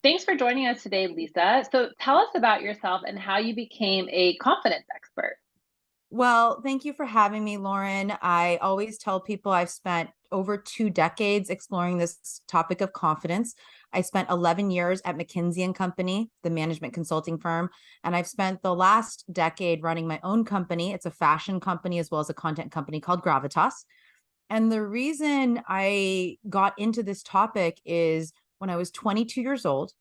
Thanks for joining us today, Lisa. So tell us about yourself and how you became a confidence expert. Well, thank you for having me, Lauren. I always tell people I've spent over 2 decades exploring this topic of confidence. I spent 11 years at McKinsey and Company, the management consulting firm, and I've spent the last decade running my own company. It's a fashion company as well as a content company called Gravitus. And the reason I got into this topic is when I was 22 years old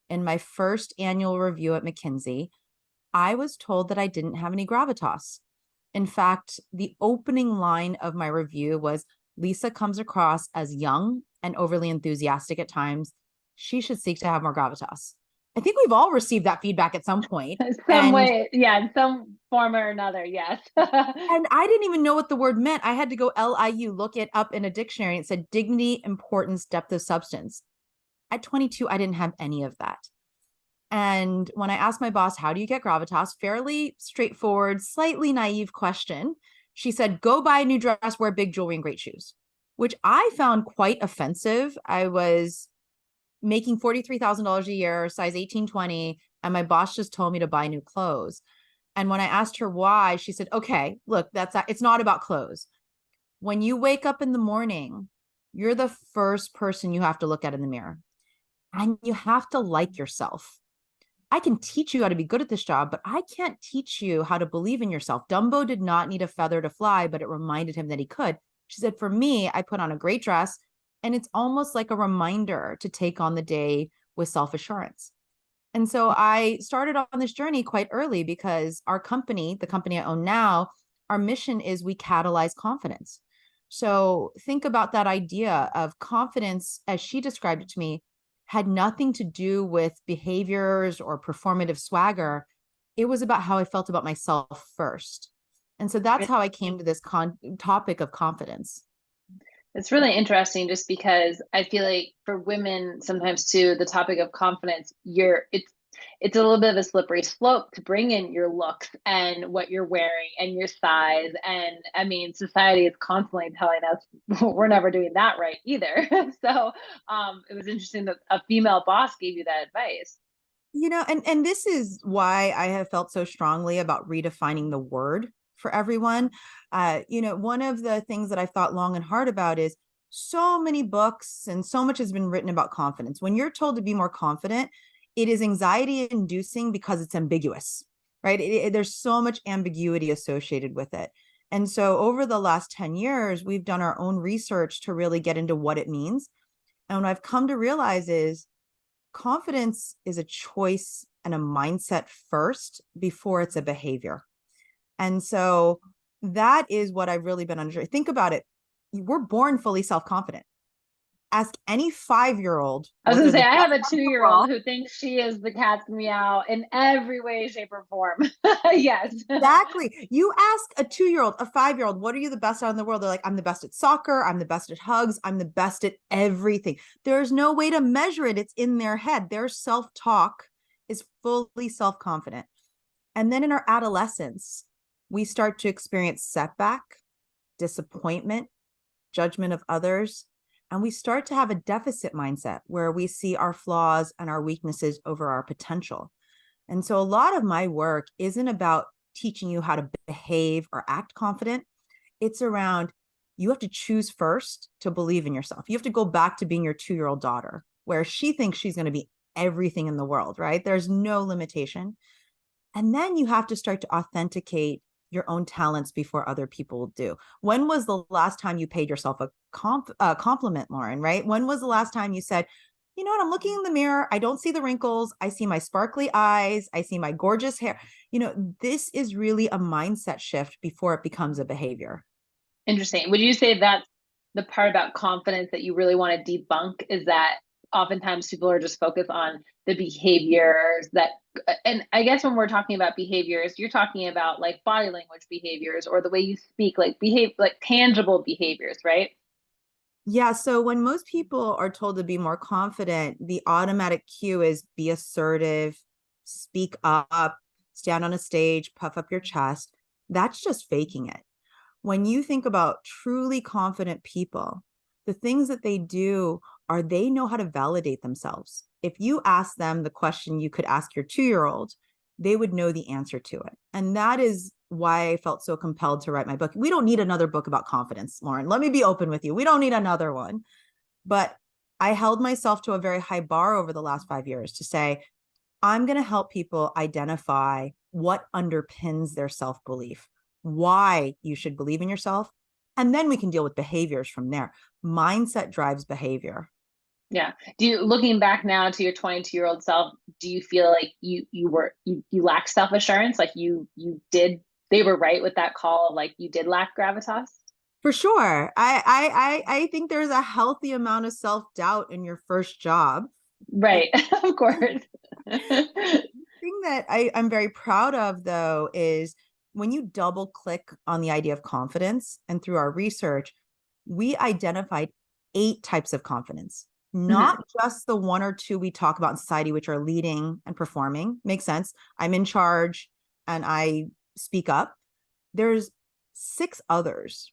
in my first annual review at McKinsey, I was told that I didn't have any gravitas. In fact, the opening line of my review was Lisa comes across as young and overly enthusiastic at times. She should seek to have more gravitas. I think we've all received that feedback at some point. Some And way, yeah, in some form or another, yes. and I didn't even know what the word meant. I had to go LIU, look it up in a dictionary. It said dignity, importance, depth of substance. At 22, I didn't have any of that. And when I asked my boss, how do you get gravitas? Fairly straightforward, slightly naive question. She said, go buy a new dress, wear big jewelry and great shoes, which I found quite offensive. I was making $43,000 a year, size 18-20, and my boss just told me to buy new clothes. And when I asked her why, she said, okay, look, it's not about clothes. When you wake up in the morning, you're the first person you have to look at in the mirror, and you have to like yourself. I can teach you how to be good at this job, but I can't teach you how to believe in yourself. Dumbo did not need a feather to fly, but it reminded him that he could. She said, for me, I put on a great dress, and it's almost like a reminder to take on the day with self-assurance. And so I started on this journey quite early because our company, the company I own now, our mission is we catalyze confidence. So think about that idea of confidence, as she described it to me, had nothing to do with behaviors or performative swagger. It was about how I felt about myself first. And so that's how I came to this topic of confidence. It's really interesting just because I feel like for women sometimes too, the topic of confidence, it's a little bit of a slippery slope to bring in your looks and what you're wearing and your size. And I mean, society is constantly telling us we're never doing that right either. So it was interesting that a female boss gave you that advice. And this is why I have felt so strongly about redefining the word for everyone. One of the things that I've thought long and hard about is so many books and so much has been written about confidence. When you're told to be more confident, it is anxiety inducing because it's ambiguous, right? There's so much ambiguity associated with it. And so over the last 10 years, we've done our own research to really get into what it means. And what I've come to realize is confidence is a choice and a mindset first before it's a behavior. And so that is what I've really been under. Think about it. We're born fully self-confident. Ask any 5-year-old I was what gonna they're say the I best have a at in the 2-year-old world. who thinks she is the cat's meow in every way, shape, or form. Yes. Exactly. You ask a 2-year-old, a 5-year-old, what are you the best at in the world? They're like, I'm the best at soccer. I'm the best at hugs. I'm the best at everything. There's no way to measure it. It's in their head. Their self-talk is fully self-confident. And then in our adolescence, we start to experience setback, disappointment, judgment of others. And we start to have a deficit mindset where we see our flaws and our weaknesses over our potential. And so a lot of my work isn't about teaching you how to behave or act confident. It's around you have to choose first to believe in yourself. You have to go back to being your 2-year-old daughter, where she thinks she's going to be everything in the world, right? There's no limitation. And then you have to start to authenticate your own talents before other people do. When was the last time you paid yourself a compliment, Lauren, right? When was the last time you said, you know what, I'm looking in the mirror, I don't see the wrinkles, I see my sparkly eyes, I see my gorgeous hair. This is really a mindset shift before it becomes a behavior. Interesting. Would you say that's the part about confidence that you really want to debunk is that oftentimes people are just focused on the behaviors that, and I guess when we're talking about behaviors, you're talking about like body language behaviors or the way you speak, like behave, like tangible behaviors, right? Yeah, so when most people are told to be more confident, the automatic cue is be assertive, speak up, stand on a stage, puff up your chest. That's just faking it. When you think about truly confident people, the things that they do are they know how to validate themselves. If you ask them the question you could ask your 2-year-old, they would know the answer to it. And that is why I felt so compelled to write my book. We don't need another book about confidence, Lauren. Let me be open with you. We don't need another one. But I held myself to a very high bar over the last 5 years to say, I'm going to help people identify what underpins their self-belief, why you should believe in yourself, and then we can deal with behaviors from there. Mindset drives behavior. Yeah. Do you, looking back now to your 22-year-old self, do you feel like you lack self-assurance? Like they were right with that call, like you did lack gravitas? For sure. I think there's a healthy amount of self-doubt in your first job. Right. Of course. The thing that I'm very proud of, though, is when you double click on the idea of confidence, and through our research, we identified 8 types of confidence, not just the 1 or 2 we talk about in society, which are leading and performing. Makes sense. I'm in charge and I speak up. There's 6 others.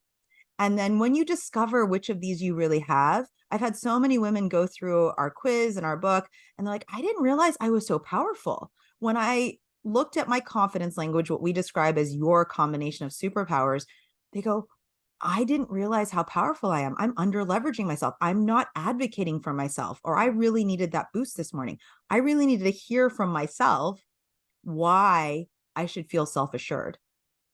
And then when you discover which of these you really have, I've had so many women go through our quiz and our book, and they're like, I didn't realize I was so powerful. When I looked at my confidence language, what we describe as your combination of superpowers, they go, I didn't realize how powerful I am. I'm under leveraging myself. I'm not advocating for myself, or I really needed that boost this morning. I really needed to hear from myself why I should feel self-assured.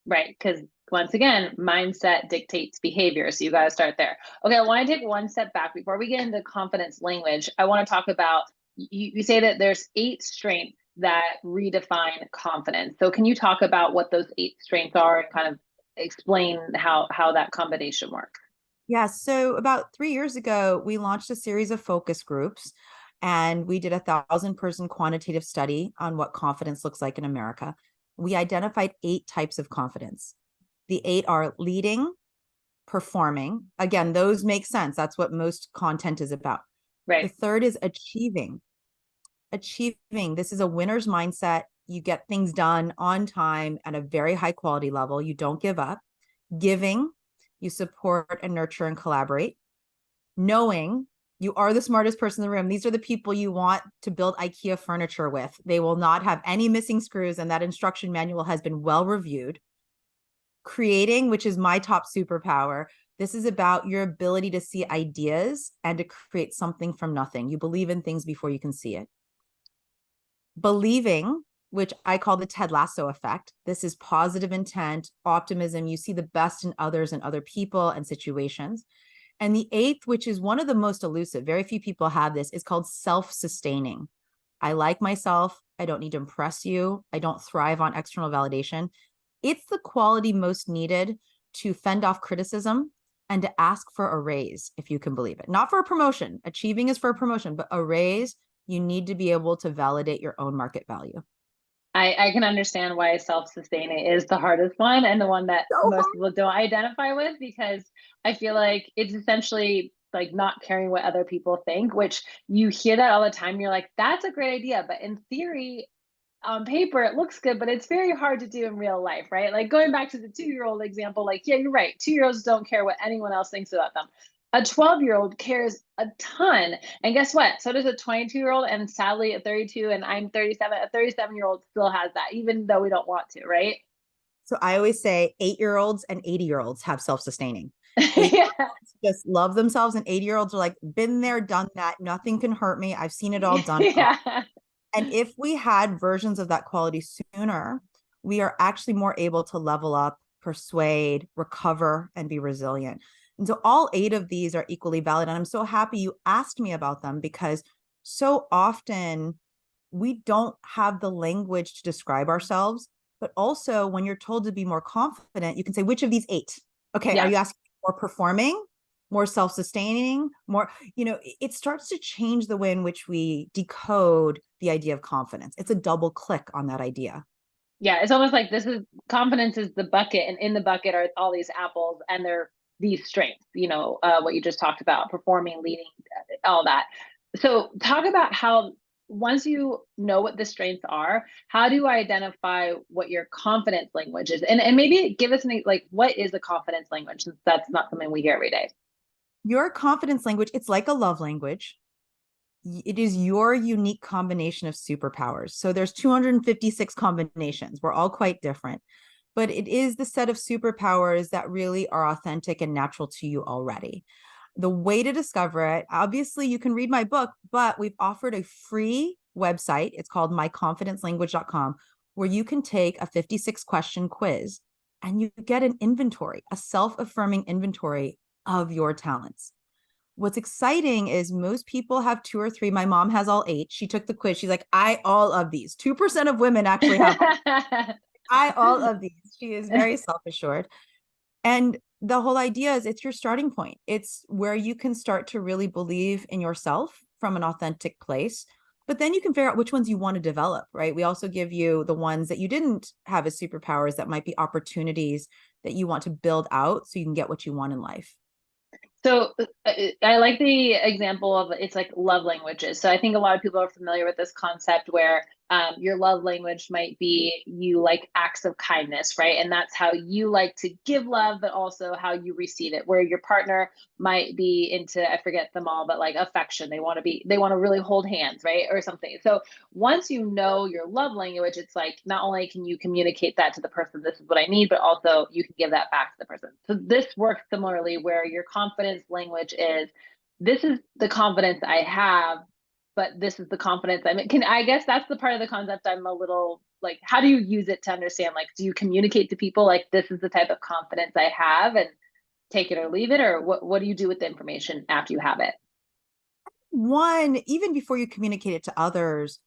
Right. Because once again, mindset dictates behavior. So you got to start there. Okay. I want to take one step back before we get into confidence language. I want to talk about, you say that there's 8 strengths that redefine confidence. So can you talk about what those 8 strengths are and kind of explain how that combination works? Yeah. So about 3 years ago, we launched a series of focus groups, and we did a 1,000-person quantitative study on what confidence looks like in America. We identified 8 types of confidence. The 8 are leading, performing. Again, those make sense. That's what most content is about. Right. The third is achieving. Achieving. This is a winner's mindset. You get things done on time at a very high quality level. You don't give up. Giving. You support and nurture and collaborate. Knowing. You are the smartest person in the room. These are the people you want to build IKEA furniture with. They will not have any missing screws, and that instruction manual has been well reviewed. Creating, which is my top superpower. This is about your ability to see ideas and to create something from nothing. You believe in things before you can see it. Believing, which I call the Ted Lasso effect. This is positive intent, optimism. You see the best in others and other people and situations. And the 8th, which is one of the most elusive, very few people have this, is called self-sustaining. I like myself. I don't need to impress you. I don't thrive on external validation. It's the quality most needed to fend off criticism and to ask for a raise, if you can believe it. Not for a promotion. Achieving is for a promotion, but a raise, you need to be able to validate your own market value. I can understand why self-sustaining is the hardest one, and the one that most people don't identify with, because I feel like it's essentially like not caring what other people think, which you hear that all the time. You're like, that's a great idea. But in theory, on paper, it looks good, but it's very hard to do in real life, right? Like going back to the 2-year-old example, like, yeah, you're right. 2-year-olds don't care what anyone else thinks about them. A 12-year-old cares a ton. And guess what? So does a 22-year-old. And sadly, at 32, and I'm 37, a 37-year-old still has that, even though we don't want to, right? So I always say 8-year-olds and 80-year-olds have self-sustaining. Yeah. Just love themselves, and 80-year-olds are like, been there, done that. Nothing can hurt me. I've seen it all done. Yeah. And if we had versions of that quality sooner, we are actually more able to level up, persuade, recover, and be resilient. And so all 8 of these are equally valid. And I'm so happy you asked me about them, because so often we don't have the language to describe ourselves. But also, when you're told to be more confident, you can say, which of these 8? Okay, Yeah. are you asking more performing, more self-sustaining, more, it starts to change the way in which we decode the idea of confidence. It's a double click on that idea. Yeah. It's almost like confidence is the bucket, and in the bucket are all these apples, and they're these strengths, what you just talked about, performing, leading, all that. So talk about how, once you know what the strengths are, how do you identify what your confidence language is? And maybe give us like, what is a confidence language, since that's not something we hear every day? Your confidence language, it's like a love language. It is your unique combination of superpowers. So there's 256 combinations. We're all quite different, but it is the set of superpowers that really are authentic and natural to you already. The way to discover it, obviously you can read my book, but we've offered a free website. It's called myconfidencelanguage.com, where you can take a 56 question quiz and you get an inventory, a self-affirming inventory of your talents. What's exciting is most people have two or three. My mom has all eight. She took the quiz. She's like, I all of these. 2% of women actually have I all of these. She is very self-assured. And the whole idea is it's your starting point. It's where you can start to really believe in yourself from an authentic place. But then you can figure out which ones you want to develop, right? We also give you the ones that you didn't have as superpowers that might be opportunities that you want to build out so you can get what you want in life. So I like the example of it's like love languages. So I think a lot of people are familiar with this concept where your love language might be you like acts of kindness, right? And that's how you like to give love, but also how you receive it. Where your partner might be into, I forget them all, but like affection. They want to really hold hands, right? Or something. So once you know your love language, it's like not only can you communicate that to the person, this is what I need, but also you can give that back to the person. So this works similarly where your confidence language is this is the confidence I have, but this is the confidence I'm in. I guess that's the part of the concept I'm a little like, how do you use it to understand? Like, do you communicate to people like this is the type of confidence I have and take it or leave it? Or what do you do with the information after you have it? One, even before you communicate it to others,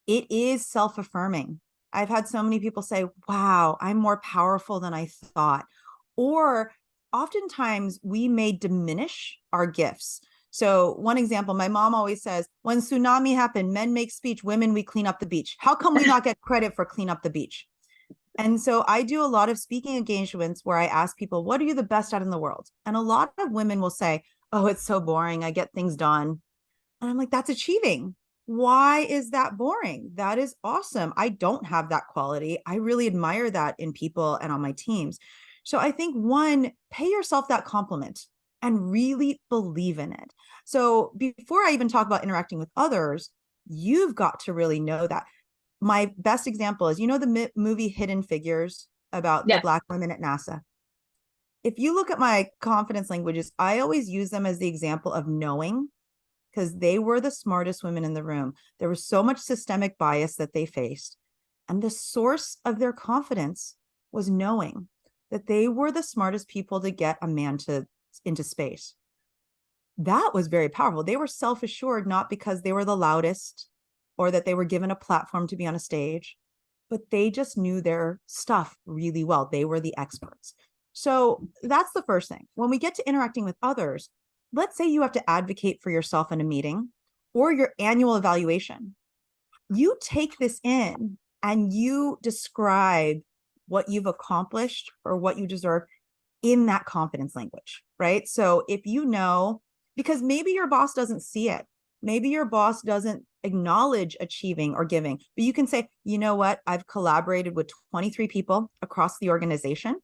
it is self-affirming. I've had so many people say, wow, I'm more powerful than I thought. Or oftentimes we may diminish our gifts. So one example, my mom always says, when tsunami happened, men make speech, women, we clean up the beach. How come we not get credit for clean up the beach? And so I do a lot of speaking engagements where I ask people, what are you the best at in the world? And a lot of women will say, oh, it's so boring. I get things done. And I'm like, that's achieving. Why is that boring? That is awesome. I don't have that quality. I really admire that in people and on my teams. So I think one, pay yourself that compliment and really believe in it. So before I even talk about interacting with others, you've got to really know that. My best example is, you know, the movie Hidden Figures about the Yes. Black women at NASA. If you look at my confidence languages, I always use them as the example of knowing, because they were the smartest women in the room. There was so much systemic bias that they faced. And the source of their confidence was knowing that they were the smartest people to get a man into space. That was very powerful. They were self-assured, not because they were the loudest or that they were given a platform to be on a stage, but they just knew their stuff really well. They were the experts. So that's the first thing. When we get to interacting with others, let's say you have to advocate for yourself in a meeting or your annual evaluation. You take this in and you describe what you've accomplished or what you deserve in that confidence language, right? So if you know, because maybe your boss doesn't see it, maybe your boss doesn't acknowledge achieving or giving, but you can say, you know what, I've collaborated with 23 people across the organization.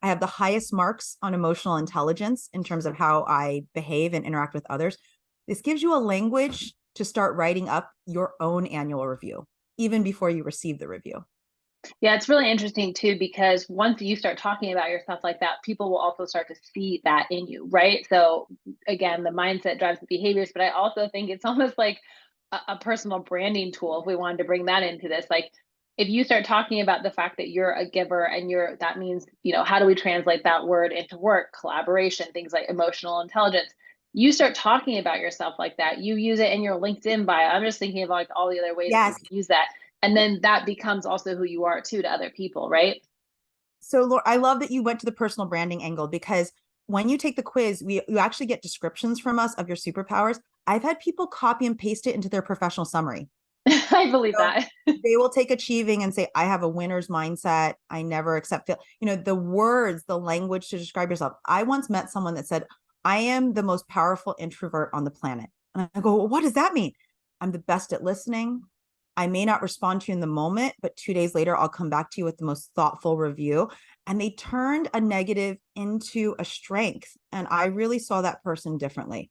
I have the highest marks on emotional intelligence in terms of how I behave and interact with others. This gives you a language to start writing up your own annual review, even before you receive the review. Yeah, it's really interesting too, because once you start talking about yourself like that, people will also start to see that in you, right? So again, the mindset drives the behaviors, but I also think it's almost like a personal branding tool if we wanted to bring that into this. Like if you start talking about the fact that you're a giver and that means, how do we translate that word into work, collaboration, things like emotional intelligence. You start talking about yourself like that. You use it in your LinkedIn bio. I'm just thinking of like all the other ways that you Yes. can use that, and then that becomes also who you are too to other people, right? So Laura, I love that you went to the personal branding angle, because when you take the quiz, you actually get descriptions from us of your superpowers. I've had people copy and paste it into their professional summary. I believe So that. they will take achieving and say, I have a winner's mindset. I never accept fail. The words, the language to describe yourself. I once met someone that said, I am the most powerful introvert on the planet. And I go, well, what does that mean? I'm the best at listening. I may not respond to you in the moment, but 2 days later, I'll come back to you with the most thoughtful review. and they turned a negative into a strength. And I really saw that person differently.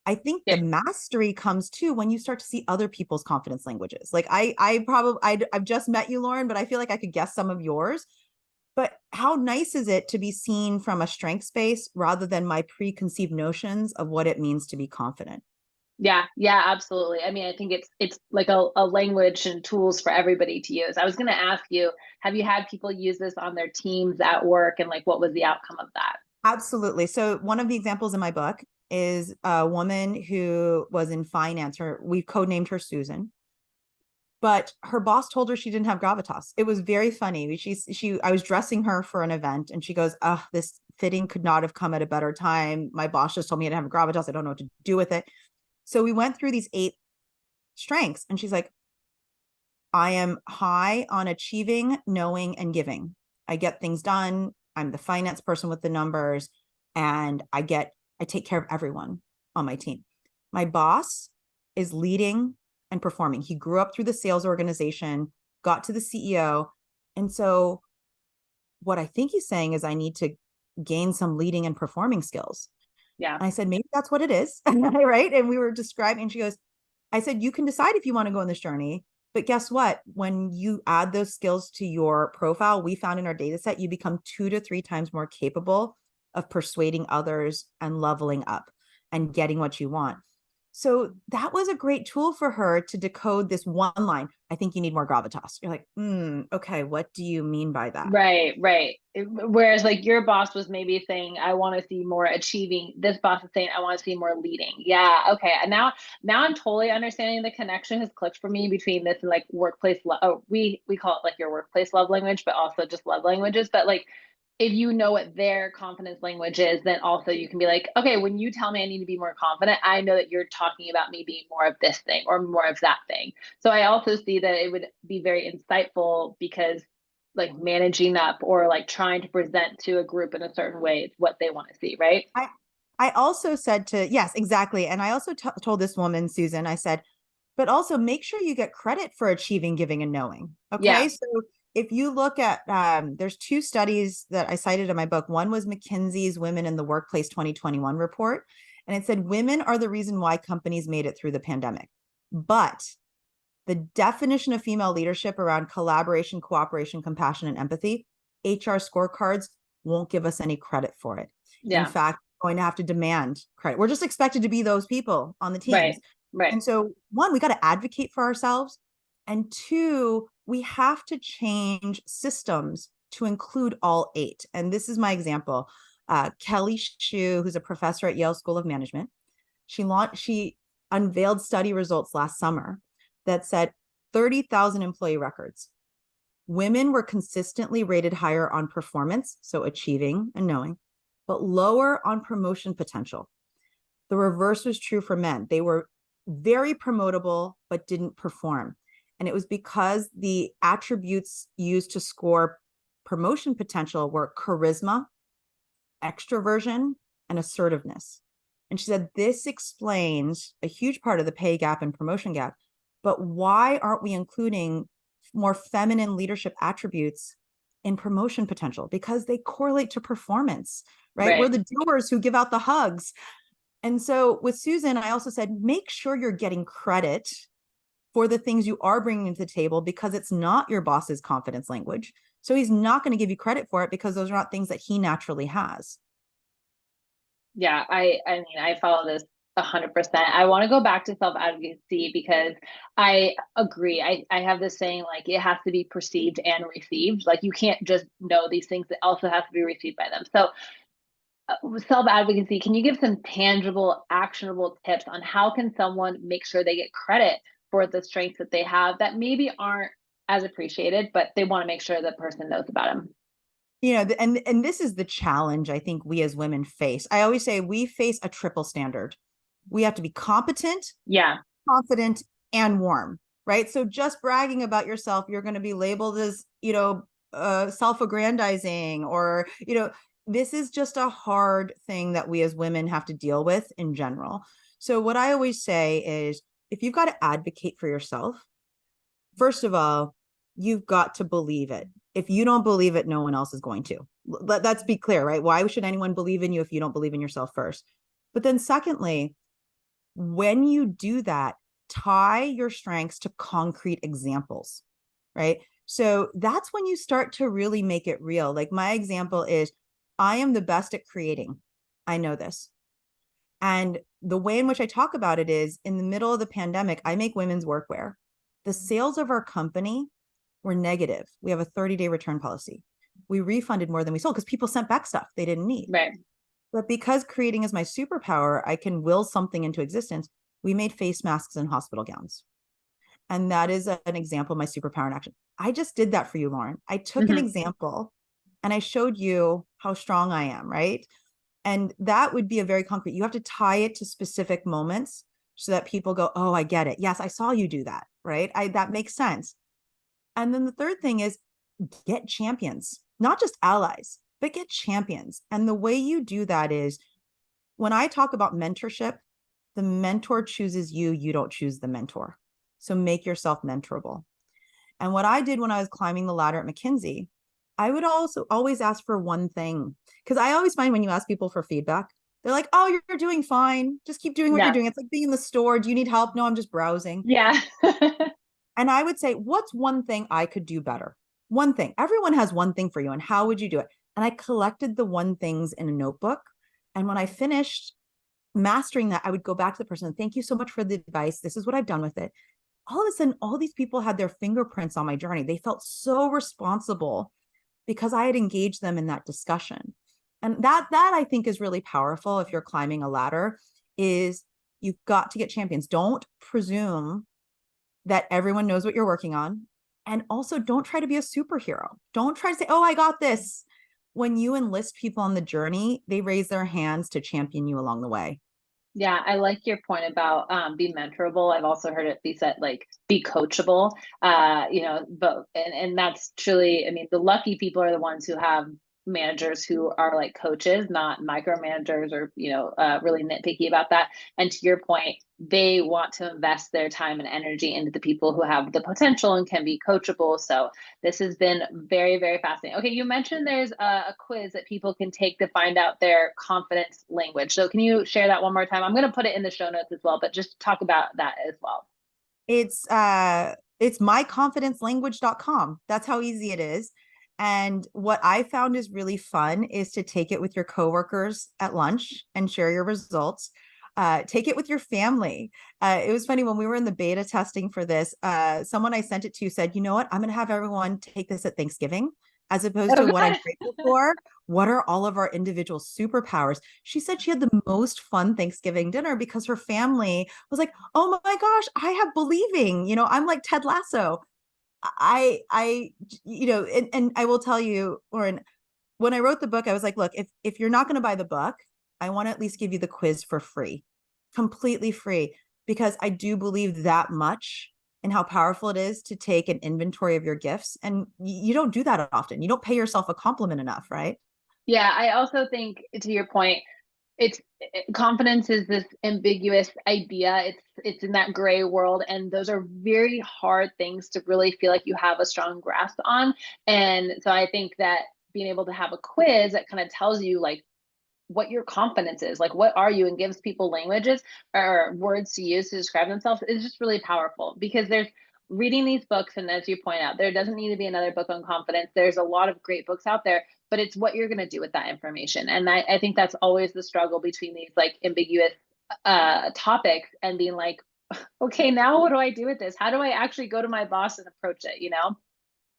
I think Yeah. the mastery comes too when you start to see other people's confidence languages. Like I've just met you, Lauren, but I feel like I could guess some of yours. But how nice is it to be seen from a strength space rather than my preconceived notions of what it means to be confident? Yeah, yeah, absolutely. I mean, I think it's like a language and tools for everybody to use. I was going to ask you, have you had people use this on their teams at work, and like what was the outcome of that? Absolutely. So one of the examples in my book is a woman who was in finance. We codenamed her Susan, but her boss told her she didn't have gravitas. It was very funny. I was dressing her for an event and she goes, "Oh, this fitting could not have come at a better time. My boss just told me I didn't have gravitas. I don't know what to do with it." So we went through these 8 strengths and she's like, "I am high on achieving, knowing, and giving. I get things done. I'm the finance person with the numbers, and I take care of everyone on my team. My boss is leading and performing. He grew up through the sales organization, got to the CEO. And so what I think he's saying is I need to gain some leading and performing skills." Yeah. And I said, maybe that's what it is. Right. And we were describing, and she goes, I said, you can decide if you want to go on this journey. But guess what? When you add those skills to your profile, we found in our data set, you become 2 to 3 times more capable of persuading others and leveling up and getting what you want. So that was a great tool for her to decode this one line. I think you need more gravitas. You're like, okay, what do you mean by that? Right, right. Whereas like your boss was maybe saying, I want to see more achieving. This boss is saying, I want to see more leading. Yeah. Okay. And now I'm totally understanding the connection has clicked for me between this and like workplace. Oh, we call it like your workplace love language, but also just love languages. But like, if you know what their confidence language is, then also you can be like, okay, when you tell me I need to be more confident, I know that you're talking about me being more of this thing or more of that thing. So I also see that it would be very insightful because like managing up or like trying to present to a group in a certain way is what they want to see, right? I also said to, yes, exactly. And I also told this woman, Susan, I said, but also make sure you get credit for achieving, giving, and knowing. Yeah. Okay. So if you look at, there's 2 studies that I cited in my book. One was McKinsey's Women in the Workplace 2021 report. And it said women are the reason why companies made it through the pandemic. But the definition of female leadership around collaboration, cooperation, compassion, and empathy, HR scorecards won't give us any credit for it. In Yeah. fact, we're going to have to demand credit. We're just expected to be those people on the Right. teams. Right. And so, one, we got to advocate for ourselves. And 2, we have to change systems to include all 8. And this is my example. Kelly Shue, who's a professor at Yale School of Management, she unveiled study results last summer that said 30,000 employee records. Women were consistently rated higher on performance, so achieving and knowing, but lower on promotion potential. The reverse was true for men. They were very promotable, but didn't perform. And it was because the attributes used to score promotion potential were charisma, extroversion, and assertiveness. And she said, this explains a huge part of the pay gap and promotion gap. But why aren't we including more feminine leadership attributes in promotion potential? Because they correlate to performance, right? We're Right. the doers who give out the hugs. And so with Susan, I also said, make sure you're getting credit for the things you are bringing to the table because it's not your boss's confidence language. So he's not going to give you credit for it because those are not things that he naturally has. Yeah. I mean, I follow this 100%. I want to go back to self advocacy because I agree. I have this saying like it has to be perceived and received. Like you can't just know these things; it also has to be received by them. So self advocacy, can you give some tangible, actionable tips on how can someone make sure they get credit for the strengths that they have that maybe aren't as appreciated, but they want to make sure the person knows about them? And this is the challenge I think we as women face. I always say we face a triple standard. We have to be competent, Yeah. confident, and warm, right? So just bragging about yourself, you're going to be labeled as, self-aggrandizing, or, this is just a hard thing that we as women have to deal with in general. So what I always say is, if you've got to advocate for yourself, first of all, you've got to believe it. If you don't believe it, no one else is going to. Let's be clear, right? Why should anyone believe in you if you don't believe in yourself first? But then secondly, when you do that, tie your strengths to concrete examples, right? So that's when you start to really make it real. Like my example is, I am the best at creating. I know this. And the way in which I talk about it is, in the middle of the pandemic, I make women's workwear. The sales of our company were negative. We have a 30-day return policy. We refunded more than we sold because people sent back stuff they didn't need. Right. But because creating is my superpower, I can will something into existence. We made face masks and hospital gowns. And that is an example of my superpower in action. I just did that for you, Lauren. I took an example and I showed you how strong I am, right? And that would be a very concrete, you have to tie it to specific moments so that people go, oh, I get it. Yes, I saw you do that, right? That makes sense. And then the third thing is get champions, not just allies, but get champions. And the way you do that is, when I talk about mentorship, the mentor chooses you, you don't choose the mentor. So make yourself mentorable. And what I did when I was climbing the ladder at McKinsey, I would also always ask for one thing. Because I always find when you ask people for feedback, they're like, oh, you're doing fine. Just keep doing what you're Yeah. doing. It's like being in the store. Do you need help? No, I'm just browsing. Yeah. And I would say, what's one thing I could do better? One thing. Everyone has one thing for you. And how would you do it? And I collected the one things in a notebook. And when I finished mastering that, I would go back to the person. Thank you so much for the advice. This is what I've done with it. All of a sudden, all these people had their fingerprints on my journey. They felt so responsible because I had engaged them in that discussion. And that I think is really powerful if you're climbing a ladder, is you've got to get champions. Don't presume that everyone knows what you're working on. And also don't try to be a superhero. Don't try to say, oh, I got this. When you enlist people on the journey, they raise their hands to champion you along the way. Yeah, I like your point about be mentorable. I've also heard it be said like be coachable. But and that's truly, I mean, the lucky people are the ones who have managers who are like coaches, not micromanagers or, really nitpicky about that. And to your point, they want to invest their time and energy into the people who have the potential and can be coachable. So this has been very, very fascinating. Okay, you mentioned there's a quiz that people can take to find out their confidence language. So can you share that one more time? I'm going to put it in the show notes as well, but just talk about that as well. It's myconfidencelanguage.com. That's how easy it is. And what I found is really fun is to take it with your coworkers at lunch and share your results. Take it with your family. It was funny when we were in the beta testing for this, someone I sent it to said, you know what, I'm going to have everyone take this at Thanksgiving, as opposed to Oh, what I'm God. grateful for. What are all of our individual superpowers? She said she had the most fun Thanksgiving dinner because her family was like, oh my gosh, I have believing, I'm like Ted Lasso. And I will tell you, Lauren, when I wrote the book, I was like, look, if you're not going to buy the book, I want to at least give you the quiz for free, completely free, because I do believe that much in how powerful it is to take an inventory of your gifts. And you don't do that often. You don't pay yourself a compliment enough, right? Yeah, I also think to your point, confidence is this ambiguous idea. It's in that gray world, and those are very hard things to really feel like you have a strong grasp on. And so I think that being able to have a quiz that kind of tells you like what your confidence is, like what are you, and gives people languages or words to use to describe themselves is just really powerful, because there's reading these books, and as you point out, there doesn't need to be another book on confidence. There's a lot of great books out there, but it's what you're going to do with that information. And I think that's always the struggle between these like ambiguous topics and being like, okay, now what do I do with this? How do I actually go to my boss and approach it?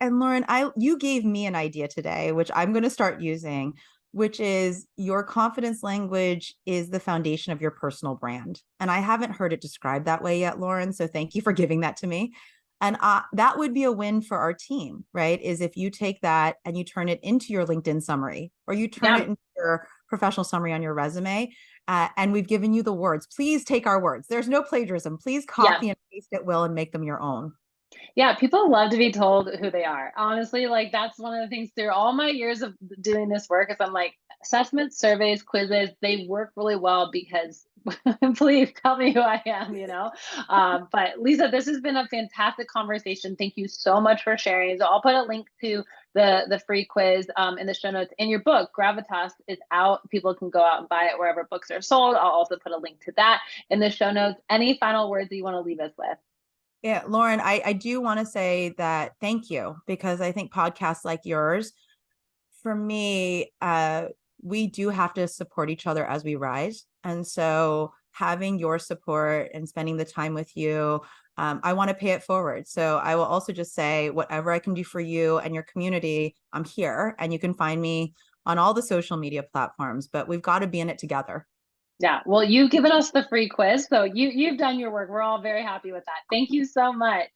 And Lauren, you gave me an idea today, which I'm going to start using, which is your confidence language is the foundation of your personal brand. And I haven't heard it described that way yet, Lauren. So thank you for giving that to me. And that would be a win for our team, right? Is if you take that and you turn it into your LinkedIn summary, or you turn Yeah. it into your professional summary on your resume. And we've given you the words. Please take our words. There's no plagiarism. Please Yeah. copy and paste at will and make them your own. Yeah, people love to be told who they are. Honestly, like that's one of the things through all my years of doing this work is I'm like, assessments, surveys, quizzes, they work really well because Please tell me who I am, But Lisa, this has been a fantastic conversation. Thank you so much for sharing. So I'll put a link to the free quiz in the show notes. And your book, Gravitas, is out. People can go out and buy it wherever books are sold. I'll also put a link to that in the show notes. Any final words that you want to leave us with? Yeah, Lauren, I do want to say that thank you, because I think podcasts like yours, for me, we do have to support each other as we rise. And so having your support and spending the time with you, I want to pay it forward. So I will also just say, whatever I can do for you and your community, I'm here, and you can find me on all the social media platforms, but we've got to be in it together. Yeah, well, you've given us the free quiz, so you've done your work. We're all very happy with that. Thank you so much.